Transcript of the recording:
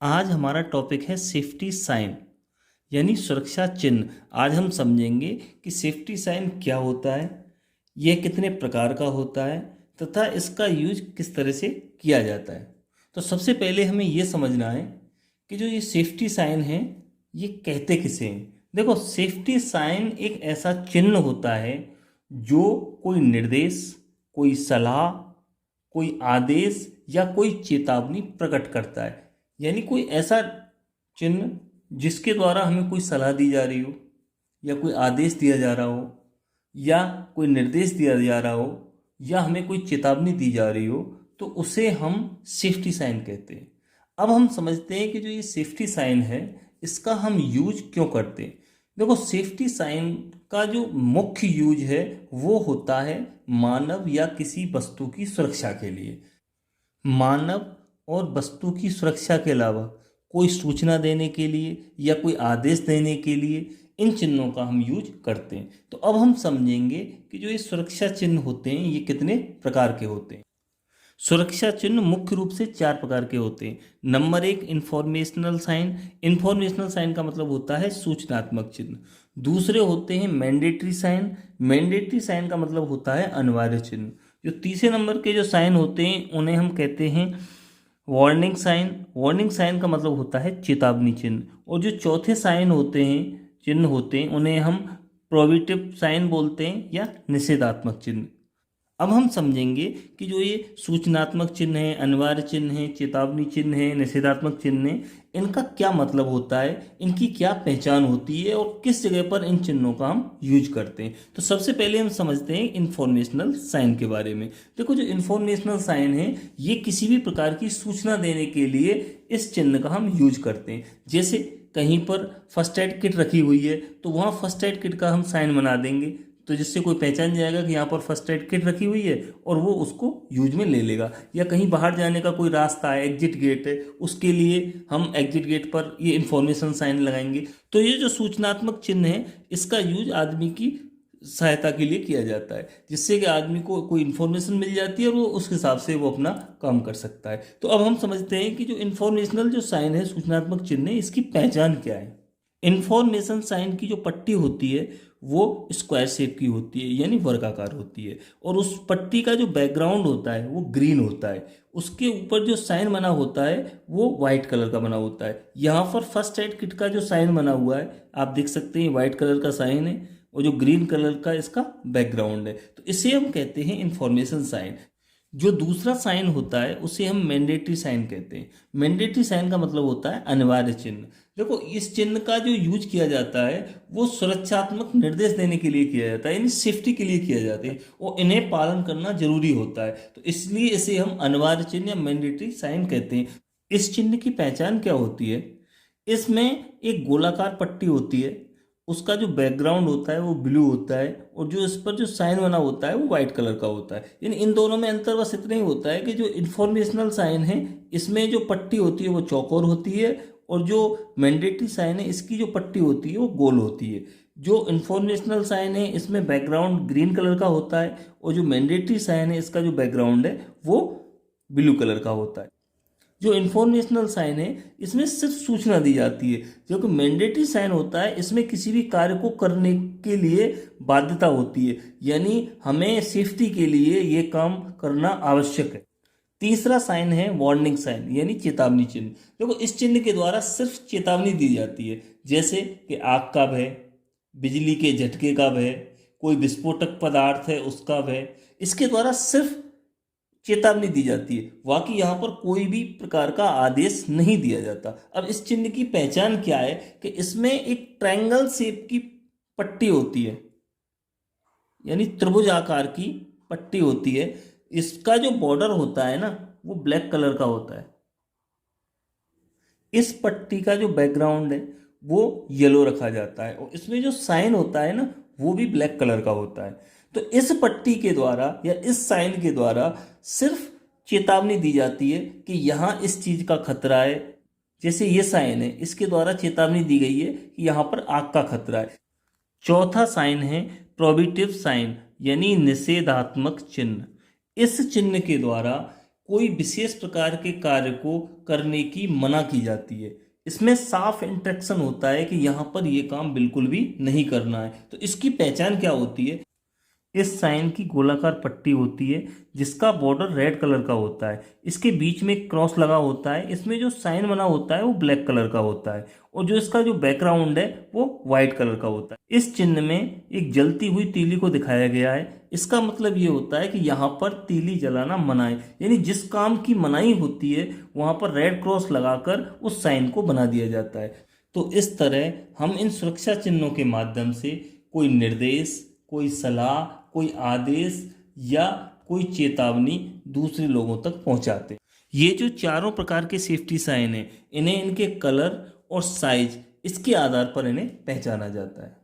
आज हमारा टॉपिक है सेफ्टी साइन यानी सुरक्षा चिन्ह। आज हम समझेंगे कि सेफ्टी साइन क्या होता है, यह कितने प्रकार का होता है तथा इसका यूज किस तरह से किया जाता है। तो सबसे पहले हमें यह समझना है कि जो ये सेफ्टी साइन है ये कहते किसे हैं। देखो, सेफ्टी साइन एक ऐसा चिन्ह होता है जो कोई निर्देश, कोई सलाह, कोई आदेश या कोई चेतावनी प्रकट करता है। यानी कोई ऐसा चिन्ह जिसके द्वारा हमें कोई सलाह दी जा रही हो या कोई आदेश दिया जा रहा हो या कोई निर्देश दिया जा रहा हो या हमें कोई चेतावनी दी जा रही हो, तो उसे हम सेफ्टी साइन कहते हैं। अब हम समझते हैं कि जो ये सेफ्टी साइन है इसका हम यूज क्यों करते हैं। देखो, सेफ्टी साइन का जो मुख्य यूज है वो होता है मानव या किसी वस्तु की सुरक्षा के लिए। मानव और वस्तु की सुरक्षा के अलावा कोई सूचना देने के लिए या कोई आदेश देने के लिए इन चिन्हों का हम यूज करते हैं। तो अब हम समझेंगे कि जो ये सुरक्षा चिन्ह होते हैं ये कितने प्रकार के होते हैं। सुरक्षा चिन्ह मुख्य रूप से 4 प्रकार के होते हैं। Number 1, informational sign. Informational sign का मतलब होता है सूचनात्मक चिन्ह। दूसरे होते हैं मैंडेटरी साइन। मैंडेटरी साइन का मतलब होता है अनिवार्य चिन्ह। जो तीसरे नंबर के जो साइन होते हैं उन्हें हम कहते हैं वार्निंग साइन। वार्निंग साइन का मतलब होता है चेतावनी चिन्ह। और जो चौथे साइन होते हैं, चिन्ह होते हैं, उन्हें हम प्रोहिबिटिव साइन बोलते हैं या निषेधात्मक चिन्ह। अब हम समझेंगे कि जो ये सूचनात्मक चिन्ह है, अनिवार्य चिन्ह है, चेतावनी चिन्ह है, निषेधात्मक चिन्ह है, इनका क्या मतलब होता है, इनकी क्या पहचान होती है और किस जगह पर इन चिन्हों का हम यूज करते हैं। तो सबसे पहले हम समझते हैं इंफॉर्मेशनल साइन के बारे में। देखो, जो इंफॉर्मेशनल साइन है ये किसी भी प्रकार की सूचना देने के लिए इस चिन्ह का हम यूज करते हैं। जैसे कहीं पर फर्स्ट एड किट रखी हुई है तो वहाँ फर्स्ट एड किट का हम साइन बना देंगे, तो जिससे कोई पहचान जाएगा कि यहाँ पर फर्स्ट एड किट रखी हुई है और वो उसको यूज में ले लेगा। या कहीं बाहर जाने का कोई रास्ता है, एग्जिट गेट है, उसके लिए हम एग्जिट गेट पर ये इंफॉर्मेशन साइन लगाएंगे। तो ये जो सूचनात्मक चिन्ह है इसका यूज आदमी की सहायता के लिए किया जाता है, जिससे कि आदमी को कोई इन्फॉर्मेशन मिल जाती है और वो उस हिसाब से वो अपना काम कर सकता है। तो अब हम समझते हैं कि जो इन्फॉर्मेशनल जो साइन है, सूचनात्मक चिन्ह है, इसकी पहचान क्या है। इन्फॉर्मेशन साइन की जो पट्टी होती है वो स्क्वायर शेप की होती है यानी वर्गाकार होती है, और उस पट्टी का जो बैकग्राउंड होता है वो ग्रीन होता है। उसके ऊपर जो साइन बना होता है वो वाइट कलर का बना होता है। यहाँ पर फर्स्ट एड किट का जो साइन बना हुआ है आप देख सकते हैं, वाइट कलर का साइन है और जो ग्रीन कलर का इसका बैकग्राउंड है, तो इसे हम कहते हैं इंफॉर्मेशन साइन। जो दूसरा साइन होता है उसे हम मैंडेटरी साइन कहते हैं। मैंडेटरी साइन का मतलब होता है अनिवार्य चिन्ह। देखो, इस चिन्ह का जो यूज किया जाता है वो सुरक्षात्मक निर्देश देने के लिए किया जाता है, यानी सेफ्टी के लिए किया जाता है और इन्हें पालन करना जरूरी होता है, तो इसलिए इसे हम अनिवार्य चिन्ह या मैंडेटरी साइन कहते हैं। इस चिन्ह की पहचान क्या होती है, इसमें एक गोलाकार पट्टी होती है, उसका जो बैकग्राउंड होता है वो ब्लू होता है और जो इस पर जो साइन बना होता है वो वाइट कलर का होता है। यानी इन दोनों में अंतर बस इतना ही होता है कि जो इन्फॉर्मेशनल साइन है इसमें जो पट्टी होती है वो चौकोर होती है और जो मैंडेटरी साइन है इसकी जो पट्टी होती है वो गोल होती है। जो इन्फॉर्मेशनल साइन है इसमें बैकग्राउंड ग्रीन कलर का होता है और जो मैंडेटरी साइन है इसका जो बैकग्राउंड है वो ब्लू कलर का होता है। जो इन्फॉर्मेशनल साइन है इसमें सिर्फ सूचना दी जाती है, जो कि मैंडेटरी साइन होता है इसमें किसी भी कार्य को करने के लिए बाध्यता होती है, यानी हमें सेफ्टी के लिए ये काम करना आवश्यक है। तीसरा साइन है वार्निंग साइन यानी चेतावनी चिन्ह। देखो, इस चिन्ह के द्वारा सिर्फ चेतावनी दी जाती है, जैसे कि आग का भय, बिजली के झटके का भय, कोई विस्फोटक पदार्थ है उसका भय, इसके द्वारा सिर्फ चेतावनी दी जाती है। बाकी यहाँ पर कोई भी प्रकार का आदेश नहीं दिया जाता। अब इस चिन्ह की पहचान क्या है कि इसमें एक ट्रायंगल शेप की पट्टी होती है, यानी त्रिभुज आकार की पट्टी होती है। इसका जो बॉर्डर होता है ना वो ब्लैक कलर का होता है। इस पट्टी का जो बैकग्राउंड है वो येलो रखा जाता है और इसमें जो साइन होता है ना वो भी ब्लैक कलर का होता है। तो इस पट्टी के द्वारा या इस साइन के द्वारा सिर्फ चेतावनी दी जाती है कि यहाँ इस चीज का खतरा है। जैसे ये साइन है इसके द्वारा चेतावनी दी गई है कि यहाँ पर आग का खतरा है। चौथा साइन है प्रोहिबिटिव साइन यानी निषेधात्मक चिन्ह। इस चिन्ह के द्वारा कोई विशेष प्रकार के कार्य को करने की मना की जाती है। इसमें साफ इंस्ट्रक्शन होता है कि यहाँ पर ये काम बिल्कुल भी नहीं करना है। तो इसकी पहचान क्या होती है? इस साइन की गोलाकार पट्टी होती है जिसका बॉर्डर रेड कलर का होता है, इसके बीच में एक क्रॉस लगा होता है, इसमें जो साइन बना होता है वो ब्लैक कलर का होता है और जो इसका जो बैकग्राउंड है वो वाइट कलर का होता है। इस चिन्ह में एक जलती हुई तीली को दिखाया गया है। इसका मतलब ये होता है कि यहाँ पर तीली जलाना मना है, यानी जिस काम की मनाही होती है वहाँ पर रेड क्रॉस लगाकर उस साइन को बना दिया जाता है। तो इस तरह हम इन सुरक्षा चिन्हों के माध्यम से कोई निर्देश, कोई सलाह, कोई आदेश या कोई चेतावनी दूसरे लोगों तक पहुंचाते। ये जो चारों प्रकार के सेफ्टी साइन हैं, इन्हें इनके कलर और साइज, इसके आधार पर इन्हें पहचाना जाता है।